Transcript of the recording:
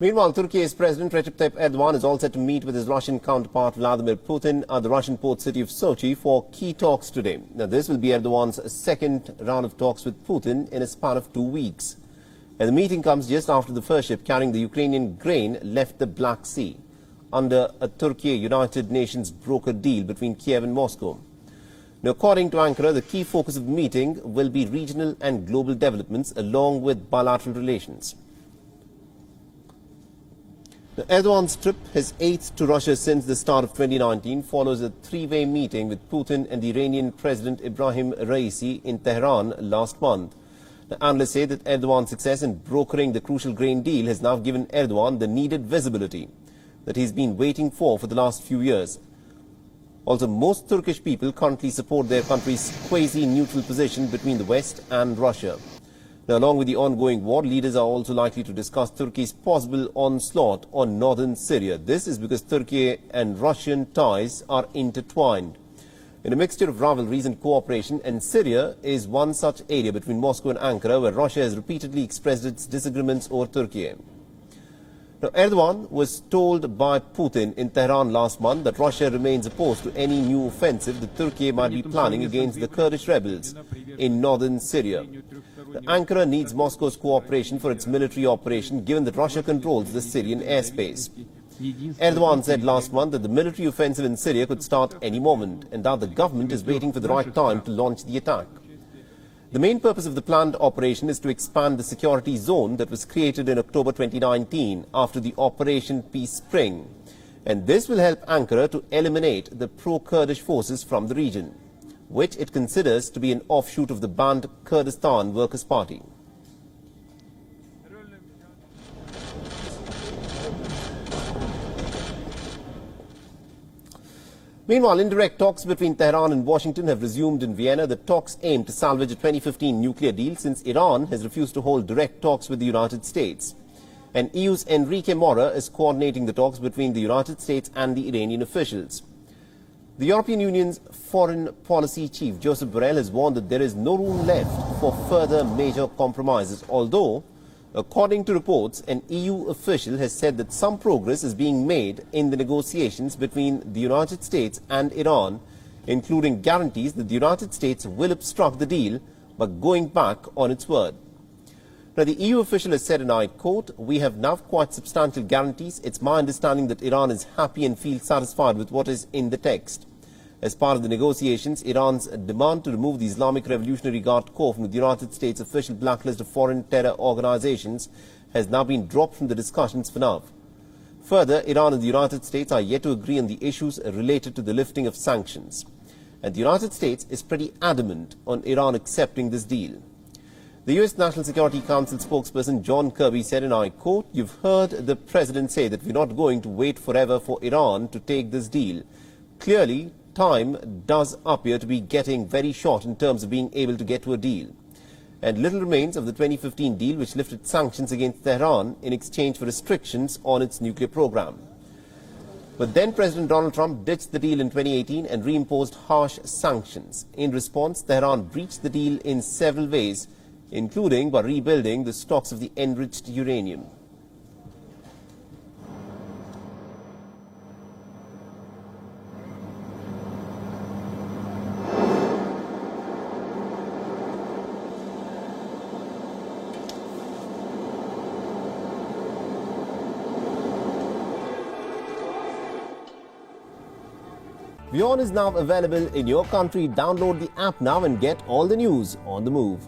Meanwhile, Turkey's President Recep Tayyip Erdogan is all set to meet with his Russian counterpart Vladimir Putin at the Russian port city of Sochi for key talks today. Now, this will be Erdogan's second round of talks with Putin in a span of 2 weeks. And the meeting comes just after the first ship carrying the Ukrainian grain left the Black Sea under a Turkey-United Nations broker deal between Kiev and Moscow. Now, according to Ankara, the key focus of the meeting will be regional and global developments along with bilateral relations. Now, Erdogan's trip, his eighth to Russia since the start of 2019, follows a three-way meeting with Putin and the Iranian President Ibrahim Raisi in Tehran last month. Now, analysts say that Erdogan's success in brokering the crucial grain deal has now given Erdogan the needed visibility that he's been waiting for the last few years. Also, most Turkish people currently support their country's quasi-neutral position between the West and Russia. Now, along with the ongoing war, leaders are also likely to discuss Turkey's possible onslaught on northern Syria. This is because Turkey and Russian ties are intertwined in a mixture of rivalries and cooperation, and Syria is one such area between Moscow and Ankara where Russia has repeatedly expressed its disagreements over Turkey. Now, Erdogan was told by Putin in Tehran last month that Russia remains opposed to any new offensive that Turkey might be planning against the Kurdish rebels in northern Syria. Ankara needs Moscow's cooperation for its military operation, given that Russia controls the Syrian airspace. Erdogan said last month that the military offensive in Syria could start any moment and that the government is waiting for the right time to launch the attack. The main purpose of the planned operation is to expand the security zone that was created in October 2019 after the Operation Peace Spring. And this will help Ankara to eliminate the pro-Kurdish forces from the region, which it considers to be an offshoot of the banned Kurdistan Workers' Party. Meanwhile, indirect talks between Tehran and Washington have resumed in Vienna. The talks aim to salvage a 2015 nuclear deal since Iran has refused to hold direct talks with the United States. And EU's Enrique Mora is coordinating the talks between the United States and the Iranian officials. The European Union's foreign policy chief, Josep Borrell, has warned that there is no room left for further major compromises, although, according to reports, an EU official has said that some progress is being made in the negotiations between the United States and Iran, including guarantees that the United States will obstruct the deal by going back on its word. Now, the EU official has said, and I quote, "We have now quite substantial guarantees. It's my understanding that Iran is happy and feels satisfied with what is in the text." As part of the negotiations, Iran's demand to remove the Islamic Revolutionary Guard Corps from the United States' official blacklist of foreign terror organizations has now been dropped from the discussions for now. Further, Iran and the United States are yet to agree on the issues related to the lifting of sanctions. And the United States is pretty adamant on Iran accepting this deal. The U.S. National Security Council spokesperson John Kirby said, and I quote, "You've heard the president say that we're not going to wait forever for Iran to take this deal. Clearly, time does appear to be getting very short in terms of being able to get to a deal. And little remains of the 2015 deal, which lifted sanctions against Tehran in exchange for restrictions on its nuclear program." But then President Donald Trump ditched the deal in 2018 and reimposed harsh sanctions. In response, Tehran breached the deal in several ways, including by rebuilding the stocks of the enriched uranium. WION is now available in your country. Download the app now and get all the news on the move.